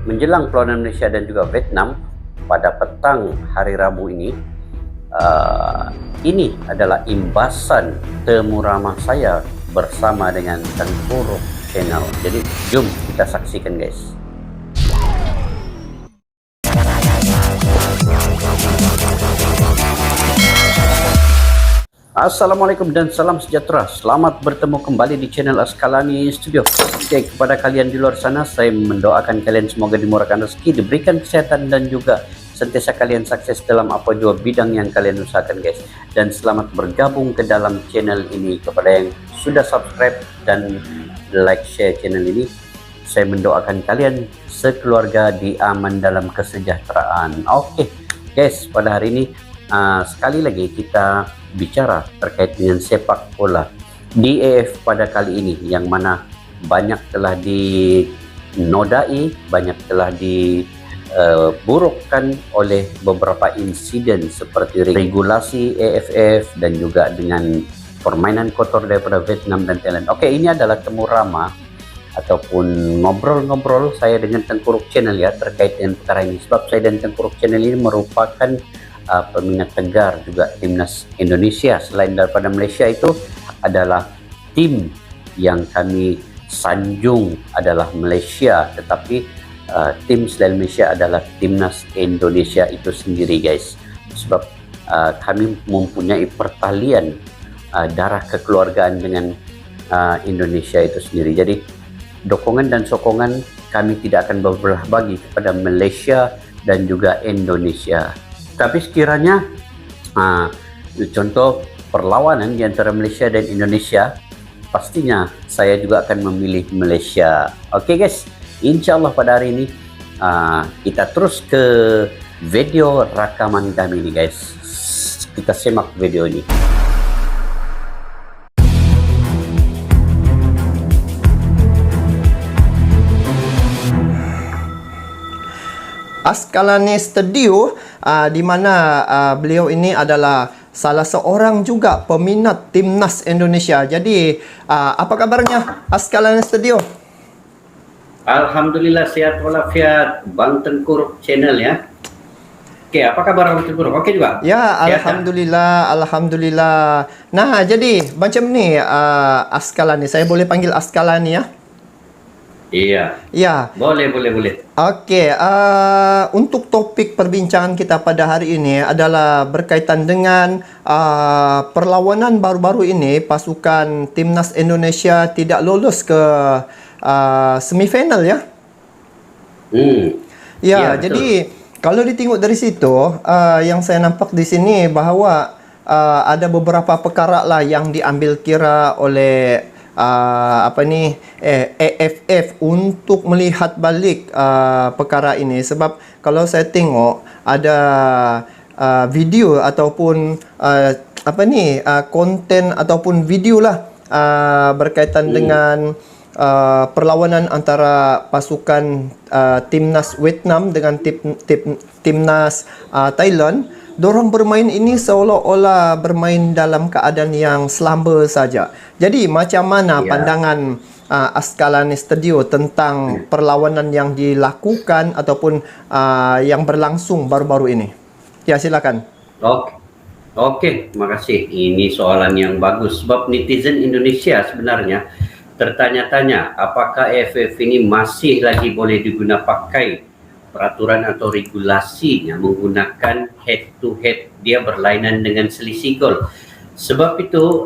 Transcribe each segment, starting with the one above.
menjelang perlawanan Malaysia dan juga Vietnam pada petang hari Rabu ini adalah imbasan temu ramah saya bersama dengan Tengkuruk Channel. Jadi jom kita saksikan guys. Assalamualaikum dan salam sejahtera. Selamat bertemu kembali di channel Askalani Studio. Oke, kepada kalian di luar sana, saya mendoakan kalian semoga dimurahkan rezeki, diberikan kesehatan dan juga sentiasa kalian sukses dalam apa jua bidang yang kalian usahakan guys. Dan selamat bergabung ke dalam channel ini. Kepada yang sudah subscribe dan like share channel ini, saya mendoakan kalian sekeluarga diaman dalam kesejahteraan. Oke guys, pada hari ini sekali lagi kita bicara terkait dengan sepak bola di AF pada kali ini, yang mana banyak telah dinodai, banyak telah diburukkan oleh beberapa insiden seperti regulasi AFF dan juga dengan permainan kotor daripada Vietnam dan Thailand. Oke, ini adalah temu ramah ataupun ngobrol-ngobrol saya dengan Tengkuruk Channel ya terkait dengan perkara ini, sebab saya dan Tengkuruk Channel ini merupakan peminat tegar juga timnas Indonesia. Selain daripada Malaysia, itu adalah tim yang kami sanjung adalah Malaysia, tetapi tim selain Malaysia adalah timnas Indonesia itu sendiri guys, sebab kami mempunyai pertalian darah kekeluargaan dengan Indonesia itu sendiri. Jadi dukungan dan sokongan kami tidak akan berbelah bagi kepada Malaysia dan juga Indonesia. Tapi sekiranya contoh perlawanan di antara Malaysia dan Indonesia, pastinya saya juga akan memilih Malaysia. Oke guys, insya Allah pada hari ini kita terus ke video rakaman kami ini guys. Kita simak video ini. Askalani Studio, di mana beliau ini adalah salah seorang juga peminat timnas Indonesia. Jadi apa kabarnya Askalani Studio? Alhamdulillah sehat walafiat Bang Tengkuruk Channel ya. Oke, apa kabar Bang Tengkuruk? Oke juga? Ya, alhamdulillah, alhamdulillah. Nah, jadi macam ni Askalani, saya boleh panggil Askalani ya? Iya. Ya. Boleh. Okey, untuk topik perbincangan kita pada hari ini adalah berkaitan dengan perlawanan baru-baru ini pasukan timnas Indonesia tidak lolos ke semifinal ya. Ya, jadi kalau ditengok dari situ, yang saya nampak di sini bahawa ada beberapa perkara lah yang diambil kira oleh AFF untuk melihat balik perkara ini. Sebab kalau saya tengok ada video ataupun konten ataupun video lah berkaitan dengan perlawanan antara pasukan timnas Vietnam dengan timnas Thailand. Dorang bermain ini seolah-olah bermain dalam keadaan yang selamba saja. Jadi macam mana pandangan Askalani Studio tentang perlawanan yang dilakukan ataupun yang berlangsung baru-baru ini? Ya, silakan. Oke, terima kasih. Ini soalan yang bagus sebab netizen Indonesia sebenarnya tertanya-tanya apakah AFF ini masih lagi boleh digunakan pakai peraturan atau regulasinya menggunakan head to head, dia berlainan dengan selisih gol. Sebab itu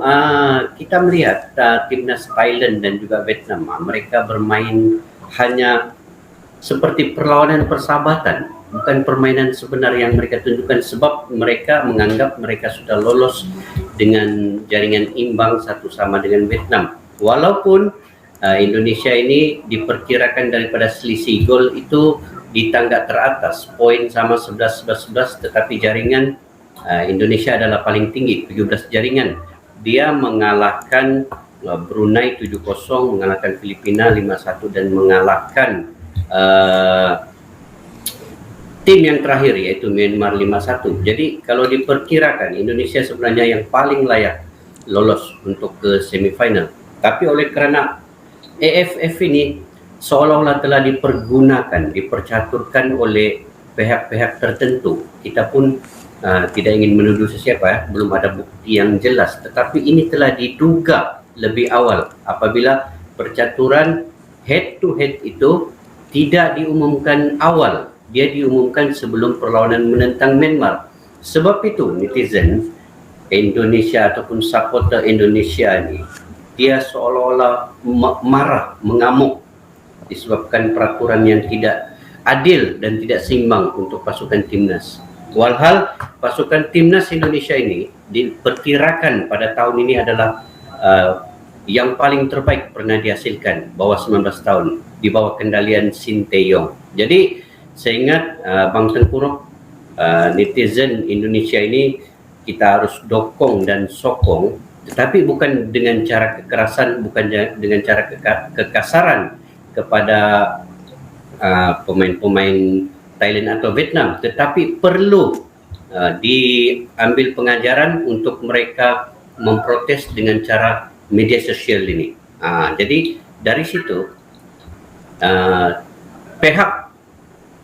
kita melihat timnas Thailand dan juga Vietnam, mereka bermain hanya seperti perlawanan persahabatan, bukan permainan sebenar yang mereka tunjukkan, sebab mereka menganggap mereka sudah lolos dengan jaringan imbang satu sama dengan Vietnam. Walaupun Indonesia ini diperkirakan daripada selisih gol itu di tangga teratas, poin sama 11-11, tetapi jaringan Indonesia adalah paling tinggi, 17 jaringan. Dia mengalahkan Brunei 7-0, mengalahkan Filipina 5-1 dan mengalahkan tim yang terakhir yaitu Myanmar 5-1. Jadi kalau diperkirakan Indonesia sebenarnya yang paling layak lolos untuk ke semifinal. Tapi oleh kerana AFF ini seolah-olah telah dipergunakan, dipercaturkan oleh pihak-pihak tertentu. Kita pun tidak ingin menuduh sesiapa, belum ada bukti yang jelas, tetapi ini telah diduga lebih awal apabila percaturan head to head itu tidak diumumkan awal, dia diumumkan sebelum perlawanan menentang Myanmar. Sebab itu netizen Indonesia ataupun supporter Indonesia ini, dia seolah-olah marah, mengamuk disebabkan peraturan yang tidak adil dan tidak seimbang untuk pasukan timnas. Walhal pasukan timnas Indonesia ini diperkirakan pada tahun ini adalah yang paling terbaik pernah dihasilkan, bawah 19 tahun, di bawah kendalian Sinteyong. Jadi saya ingat Bang Tengku, netizen Indonesia ini kita harus dokong dan sokong, tetapi bukan dengan cara kekerasan, bukan dengan cara kekasaran kepada pemain-pemain Thailand atau Vietnam, tetapi perlu diambil pengajaran untuk mereka memprotes dengan cara media sosial ini. Jadi dari situ pihak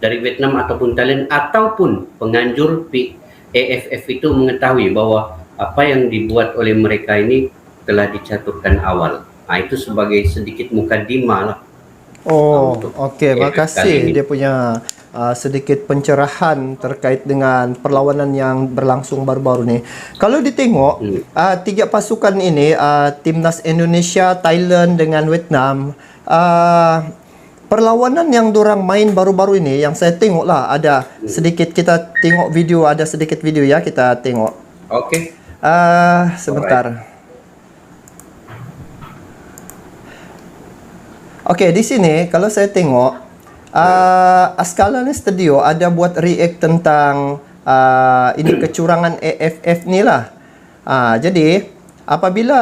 dari Vietnam ataupun Thailand ataupun penganjur AFF itu mengetahui bahwa apa yang dibuat oleh mereka ini telah dicaturkan awal. Itu sebagai sedikit mukadimah lah. Oh, okey. Makasih dia punya sedikit pencerahan terkait dengan perlawanan yang berlangsung baru-baru ni. Kalau ditengok tiga pasukan ini, timnas Indonesia, Thailand dengan Vietnam, perlawanan yang dorang main baru-baru ini yang saya tengok lah, ada sedikit, kita tengok video, ada sedikit video ya, kita tengok. Okey. Sebentar. Okey, di sini kalau saya tengok Askalani Studio ada buat react tentang ini kecurangan AFF ni lah. Jadi apabila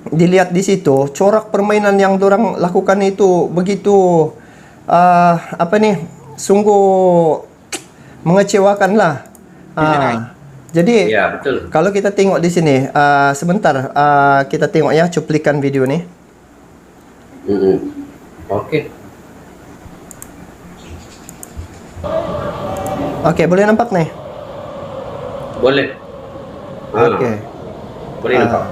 dilihat di situ, corak permainan yang dorang lakukan itu begitu sungguh mengecewakan lah. Jadi ya, betul. Kalau kita tengok di sini, sebentar kita tengok ya cuplikan video ni. Okey. Okey, boleh nampak ni? Boleh. Okey. Boleh nampak.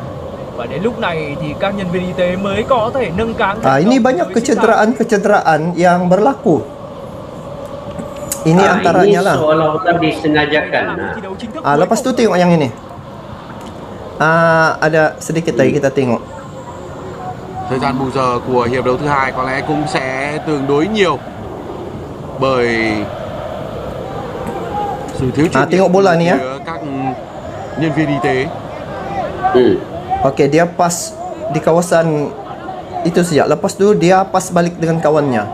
Và đến lúc này thì các nhân viên y tế mới có thể nâng cáng. Ini banyak kecederaan-kecederaan yang berlaku. Ini antaranya ini lah. seolah-olah disengajakan. Lepas tu tengok yang ini. Ada sedikit lagi kita tengok. Thời gian bù giờ của hiệp đấu thứ hai có lẽ cũng sẽ tương đối nhiều bởi sự thiếu trách tengok bola ni ya. các nhân viên y tế. Okey, dia pas di kawasan itu saja. Lepas tu dia pas balik dengan kawannya.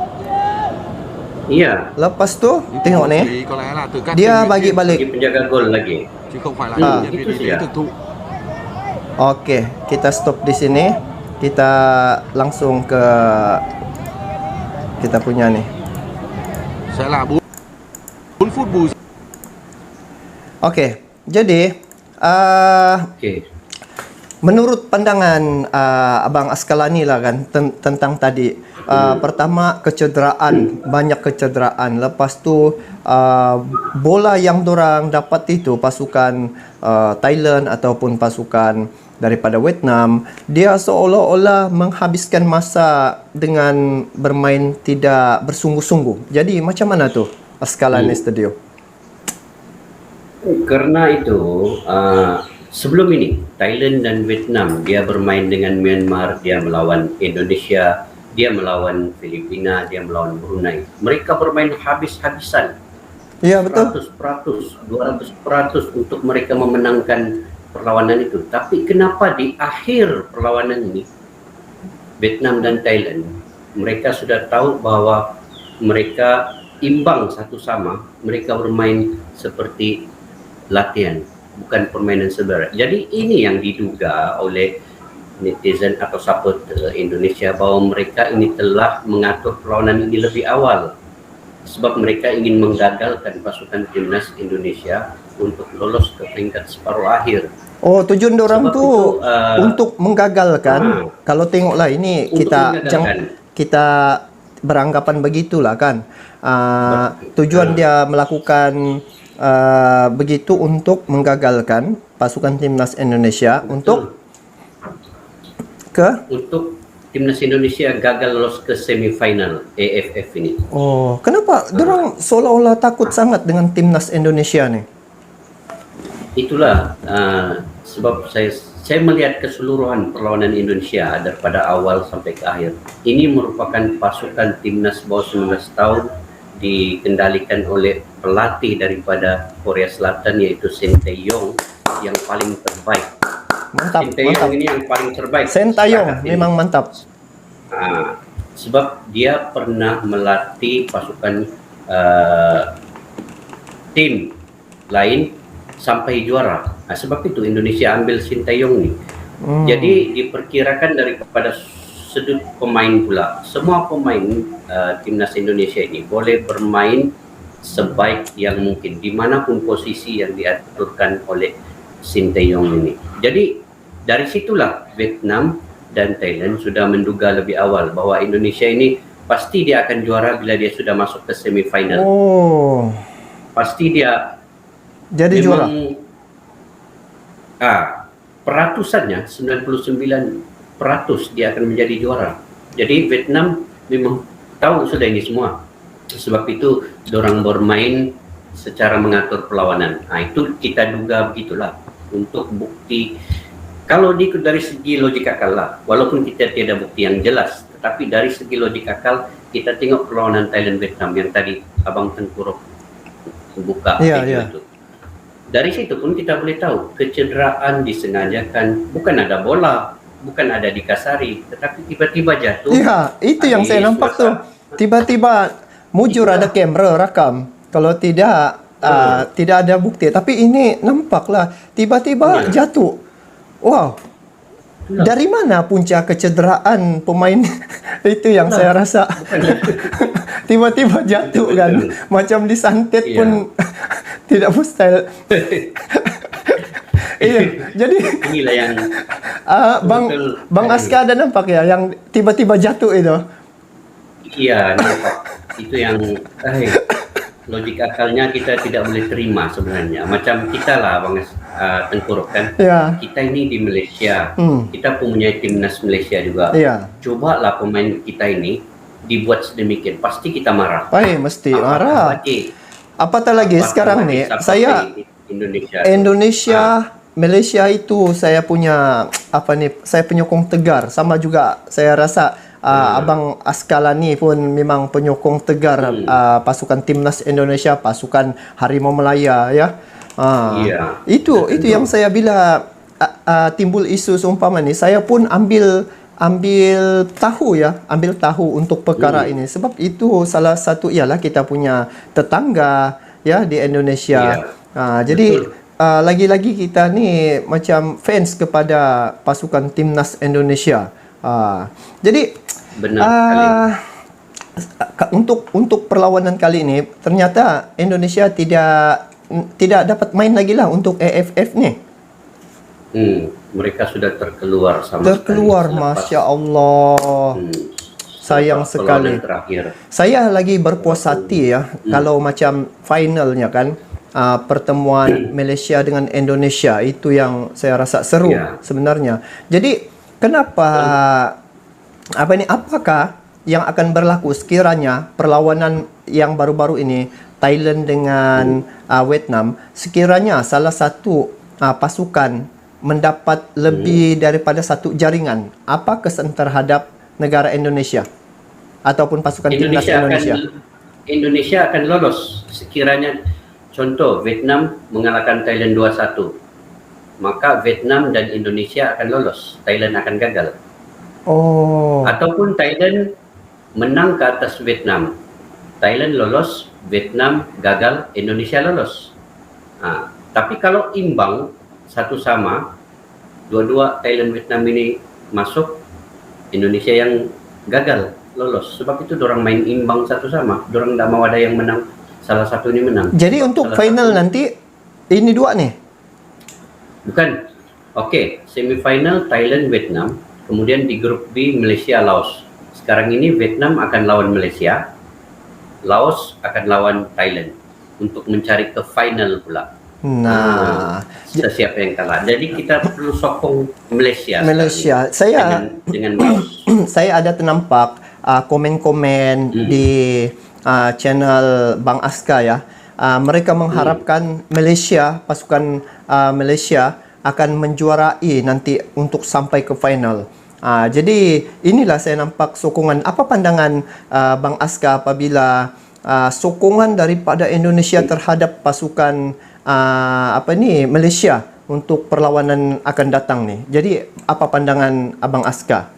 Iya. Lepas tu tengok ni. Có lẽ là từ các Dia bagi balik. Penjaga gol lagi. chứ không phải là những nhân viên itu y tế saja. thực thụ. Okey, kita stop di sini. Kita langsung ke kita punya ni. Sẽ là 4 phút bù giờ. Okey, jadi Okey. menurut pandangan Abang Askalani lah kan tentang tadi, pertama kecederaan, banyak kecederaan. Lepas tu bola yang dorang dapat itu pasukan Thailand ataupun pasukan daripada Vietnam, dia seolah-olah menghabiskan masa dengan bermain tidak bersungguh-sungguh. Jadi macam mana tu Askalani Studio? Karena itu sebelum ini Thailand dan Vietnam dia bermain dengan Myanmar, dia melawan Indonesia, dia melawan Filipina, dia melawan Brunei. Mereka bermain habis-habisan. Ya, betul. 100%, 200% untuk mereka memenangkan perlawanan itu. Tapi kenapa di akhir perlawanan ini Vietnam dan Thailand, mereka sudah tahu bahwa mereka imbang satu sama, mereka bermain seperti latihan, bukan permainan sebenarnya. Jadi ini yang diduga oleh netizen atau supporter Indonesia, bahwa mereka ini telah mengatur perlawanan ini lebih awal sebab mereka ingin menggagalkan pasukan timnas Indonesia untuk lolos ke peringkat separuh akhir. Oh, tujuan dorang Sebab tuh itu, untuk menggagalkan. Kalau tengoklah ini untuk menggagalkan. kita beranggapan begitulah kan. Tujuan Ah. dia melakukan begitu untuk menggagalkan pasukan timnas Indonesia untuk ke. Untuk timnas Indonesia gagal lolos ke semifinal AFF ini. Oh, kenapa dorang seolah-olah takut sangat dengan timnas Indonesia nih? Itulah sebab saya melihat keseluruhan perlawanan Indonesia daripada awal sampai ke akhir. Ini merupakan pasukan timnas bawah 19 tahun dikendalikan oleh pelatih daripada Korea Selatan, yaitu Shin Tae-yong, yang paling terbaik. Mantap, Shin Tae-yong mantap. ini yang paling terbaik. Sintayong saat ini. memang mantap. Sebab dia pernah melatih pasukan tim lain sampai juara. Sebab itu Indonesia ambil Shin Tae-yong nih. Jadi diperkirakan daripada sudut pemain pula, semua pemain timnas Indonesia ini boleh bermain sebaik yang mungkin dimanapun posisi yang diaturkan oleh Shin Tae-yong ini. Jadi dari situlah Vietnam dan Thailand sudah menduga lebih awal bahwa Indonesia ini pasti dia akan juara bila dia sudah masuk ke semifinal. Oh, Pasti dia jadi juara. Peratusannya 99% dia akan menjadi juara. Jadi Vietnam memang tahu sudah ini semua. Sebab itu dorang bermain secara mengatur perlawanan. Itu kita duga begitulah. Untuk bukti, kalau dari segi logik akal lah, walaupun kita tidak bukti yang jelas, tetapi dari segi logik akal kita tengok perlawanan Thailand Vietnam yang tadi Abang Tengku buka Iya, video iya. itu. Dari situ pun kita boleh tahu kecederaan disengajakan, bukan ada bola, bukan ada dikasari, tetapi tiba-tiba jatuh. Iya, itu yang saya nampak tuh. Tiba-tiba mujur ada kamera rakam. Kalau tidak tidak ada bukti. Tapi ini nampaklah tiba-tiba jatuh. Wow. Dari mana punca kecederaan pemain itu yang saya rasa tiba-tiba jatuh kan, macam disantet pun tidak mustahil. Iya, jadi Inilah yang Bang Aska ada nampak ya yang tiba-tiba jatuh itu. iya nampak. Itu yang logik akalnya kita tidak boleh terima sebenarnya. Macam kita lah Bang Tengkuruk kan. Ya. Kita ini di Malaysia, kita punya timnas Malaysia juga. Iya. Cobalah pemain kita ini dibuat sedemikian, pasti kita marah. Mesti marah. Apatah lagi sekarang nih, saya Indonesia, Malaysia itu saya punya saya penyokong tegar. Sama juga saya rasa Abang Askalani pun memang penyokong tegar pasukan timnas Indonesia, pasukan Harimau Melaya ya. Iya. Itu yang saya bila timbul isu seumpama ni, saya pun ambil tahu untuk perkara ini, sebab itu salah satu ialah kita punya tetangga ya di Indonesia. Jadi lagi-lagi kita ni macam fans kepada pasukan timnas Indonesia. Jadi Benar sekali. untuk perlawanan kali ini ternyata Indonesia tidak dapat main lagi lah untuk AFF ni. Mereka sudah terkeluar sama Terkeluar, sekali. Masya Allah. Sayang sekali. Terakhir. Saya lagi berpuas hati ya kalau macam finalnya kan, pertemuan Malaysia dengan Indonesia itu yang saya rasa seru sebenarnya. Jadi kenapa apakah yang akan berlaku sekiranya perlawanan yang baru-baru ini Thailand dengan Vietnam, sekiranya salah satu pasukan mendapat lebih daripada satu jaringan, apa kesan terhadap negara Indonesia ataupun pasukan timnas Indonesia? Indonesia akan lolos sekiranya contoh Vietnam mengalahkan Thailand 2-1, maka Vietnam dan Indonesia akan lolos, Thailand akan gagal. Ataupun Thailand menang ke atas Vietnam, Thailand lolos, Vietnam gagal, Indonesia lolos. Tapi kalau imbang satu sama, dua-dua Thailand Vietnam ini masuk, Indonesia yang gagal lolos. Sebab itu dorang main imbang satu sama, dorang tidak mau ada yang menang, salah satu ini menang. Jadi untuk final nanti ini dua nih? Bukan, Oke, semifinal Thailand Vietnam, kemudian di grup B Malaysia Laos. Sekarang ini Vietnam akan lawan Malaysia, Laos akan lawan Thailand untuk mencari ke final pula. Nah, Siapa yang kalah. Jadi kita perlu sokong Malaysia. Malaysia. Saya dengan Laos. saya ada ternampak komen-komen di channel Bang Aska ya. Mereka mengharapkan Malaysia, pasukan Malaysia akan menjuarai nanti untuk sampai ke final. Jadi inilah saya nampak sokongan. Apa pandangan Bang Aska apabila sokongan daripada Indonesia terhadap pasukan Malaysia untuk perlawanan akan datang nih. Jadi apa pandangan Abang Aska?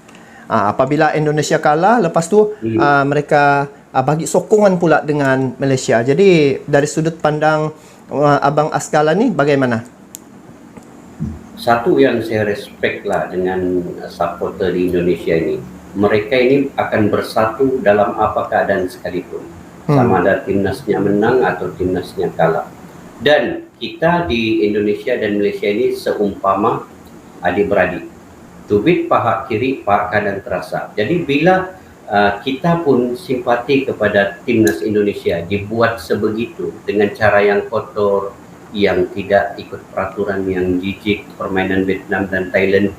Apabila Indonesia kalah, lepas tu mereka bagi sokongan pula dengan Malaysia. Jadi dari sudut pandang Abang Askala ni bagaimana? Satu yang saya respect lah dengan supporter di Indonesia ini, mereka ini akan bersatu dalam apa keadaan sekalipun, sama ada timnasnya menang atau timnasnya kalah. Dan kita di Indonesia dan Malaysia ini seumpama adik-beradik, tubit paha kiri, paha kanan terasa. Jadi bila kita pun simpati kepada timnas Indonesia dibuat sebegitu dengan cara yang kotor, yang tidak ikut peraturan yang jijik, permainan Vietnam dan Thailand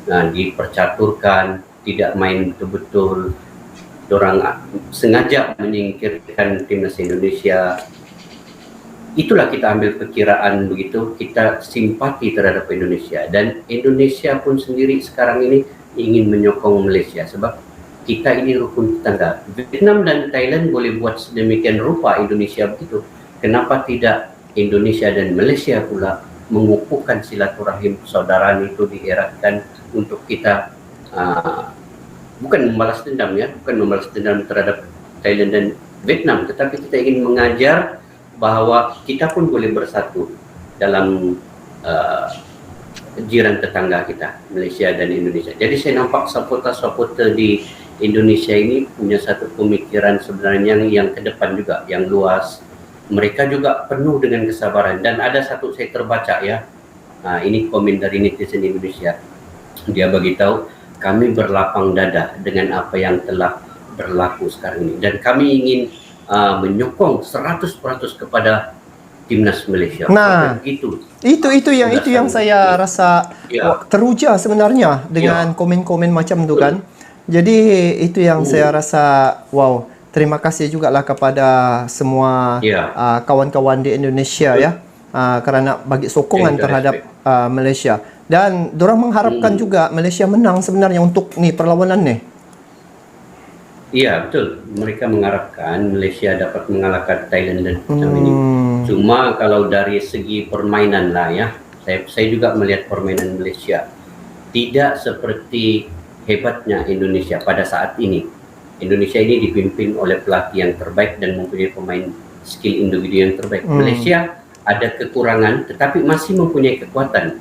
dipercaturkan, tidak main betul-betul, orang sengaja menyingkirkan timnas Indonesia. Itulah kita ambil perkiraan begitu, kita simpati terhadap Indonesia, dan Indonesia pun sendiri sekarang ini ingin menyokong Malaysia sebab kita ini rukun tetangga. Vietnam dan Thailand boleh buat sedemikian rupa Indonesia begitu. Kenapa tidak Indonesia dan Malaysia pula mengukuhkan silaturahim persaudaraan itu dieratkan untuk kita bukan membalas dendam ya, bukan membalas dendam terhadap Thailand dan Vietnam, tetapi kita ingin mengajar bahwa kita pun boleh bersatu dalam jiran tetangga kita, Malaysia dan Indonesia. Jadi saya nampak supporter-supporter di Indonesia ini punya satu pemikiran sebenarnya yang ke depan juga, yang luas. Mereka juga penuh dengan kesabaran. Dan ada satu saya terbaca ya, ini komen dari netizen Indonesia. Dia beritahu, kami berlapang dada dengan apa yang telah berlaku sekarang ini. Dan kami ingin menyokong 100% kepada timnas Malaysia. Nah, begitu. Itu yang saya rasa teruja sebenarnya dengan komen-komen macam itu kan. Jadi itu yang saya rasa wow. Terima kasih jugalah kepada semua kawan-kawan di Indonesia ya, kerana bagi sokongan terhadap Malaysia. Dan diorang mengharapkan juga Malaysia menang sebenarnya untuk ni perlawanan ni. Iya betul, mereka mengharapkan Malaysia dapat mengalahkan Thailand dan macam ini. Cuma kalau dari segi permainan lah ya, saya juga melihat permainan Malaysia tidak seperti hebatnya Indonesia pada saat ini. Indonesia ini dipimpin oleh pelatih yang terbaik dan mempunyai pemain skill individu yang terbaik. Malaysia ada kekurangan tetapi masih mempunyai kekuatan.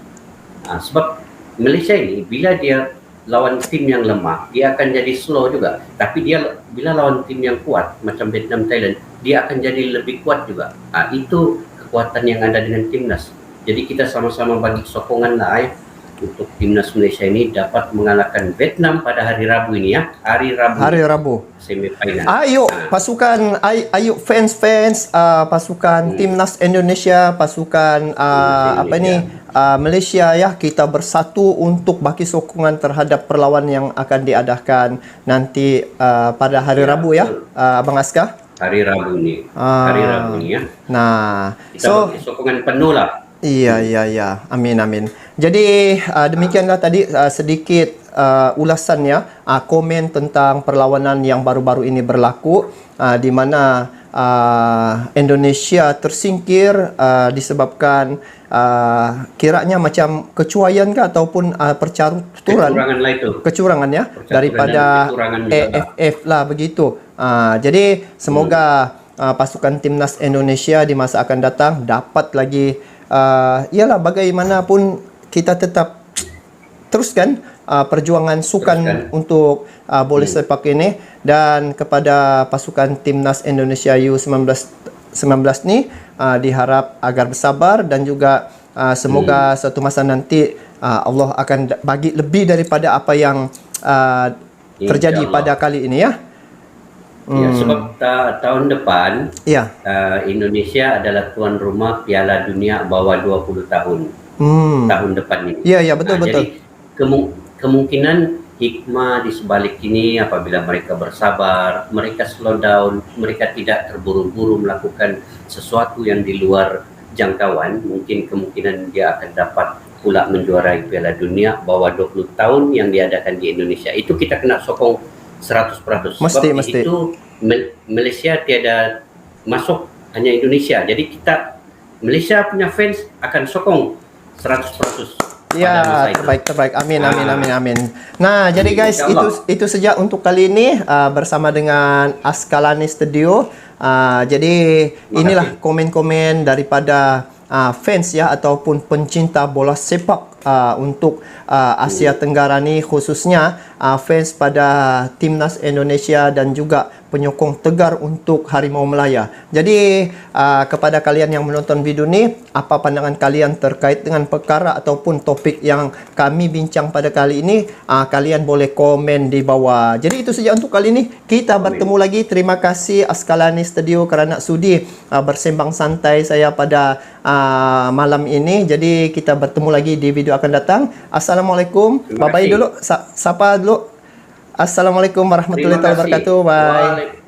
Sebab Malaysia ini bila dia lawan tim yang lemah, dia akan jadi slow juga. Tapi dia bila lawan tim yang kuat macam Vietnam, Thailand, dia akan jadi lebih kuat juga. Itu kekuatan yang ada dengan timnas. Jadi kita sama-sama bagi sokongan lah untuk timnas Malaysia ini dapat mengalahkan Vietnam pada hari Rabu ini ya. Hari Rabu. Semifinal. Ayo pasukan, ayo fans pasukan timnas Indonesia, pasukan Malaysia ya, kita bersatu untuk bagi sokongan terhadap perlawanan yang akan diadakan nanti pada hari Rabu ya, Abang Aska. Hari Rabu ini. Hari Rabu ini ya. Nah, kita bagi sokongan penuh lah. Iya. Amin. Jadi demikianlah tadi sedikit ulasannya, komen tentang perlawanan yang baru-baru ini berlaku, di mana Indonesia tersingkir disebabkan kiranya macam kecuaian ke ataupun percaturan kecurangan ya daripada AFF lah begitu. Jadi semoga pasukan timnas Indonesia di masa akan datang dapat lagi ialah bagaimanapun kita tetap teruskan perjuangan sukan untuk bola sepak ini, dan kepada pasukan timnas Indonesia U19 ni diharap agar bersabar dan juga semoga suatu masa nanti Allah akan bagi lebih daripada apa yang terjadi InsyaAllah. pada kali ini ya. Ya, sebab tahun depan Ya. Indonesia adalah tuan rumah Piala Dunia bawah 20 tahun. Tahun depan ini. Ya, ya, betul, betul. Jadi kemungkinan hikmah di sebalik ini apabila mereka bersabar, mereka slow down, mereka tidak terburu-buru melakukan sesuatu yang di luar jangkauan, mungkin kemungkinan dia akan dapat pula menjuarai Piala Dunia bawah 20 tahun yang diadakan di Indonesia. Itu kita kena sokong 100%. Mesti, Sebab mesti. itu Malaysia tiada masuk, hanya Indonesia. Jadi kita Malaysia punya fans akan sokong 100% pada Ya, masa itu. terbaik. Amin, amin, amin, amin. Nah, jadi guys, InsyaAllah. itu saja untuk kali ini bersama dengan Askalani Studio. Jadi inilah komen-komen daripada fans ya ataupun pencinta bola sepak untuk Asia Tenggara ni, khususnya fans pada timnas Indonesia dan juga penyokong tegar untuk Harimau Melaya. Jadi kepada kalian yang menonton video ni, apa pandangan kalian terkait dengan perkara ataupun topik yang kami bincang pada kali ini, kalian boleh komen di bawah. Jadi itu saja untuk kali ini. Kita bertemu lagi. Terima kasih Askalani Studio kerana sudi bersembang santai saya pada malam ini. Jadi kita bertemu lagi di video akan datang. Assalamualaikum. Terima Bye-bye kasih. dulu. Sapa dulu. Assalamualaikum warahmatullahi Terima kasih. wabarakatuh. Bye.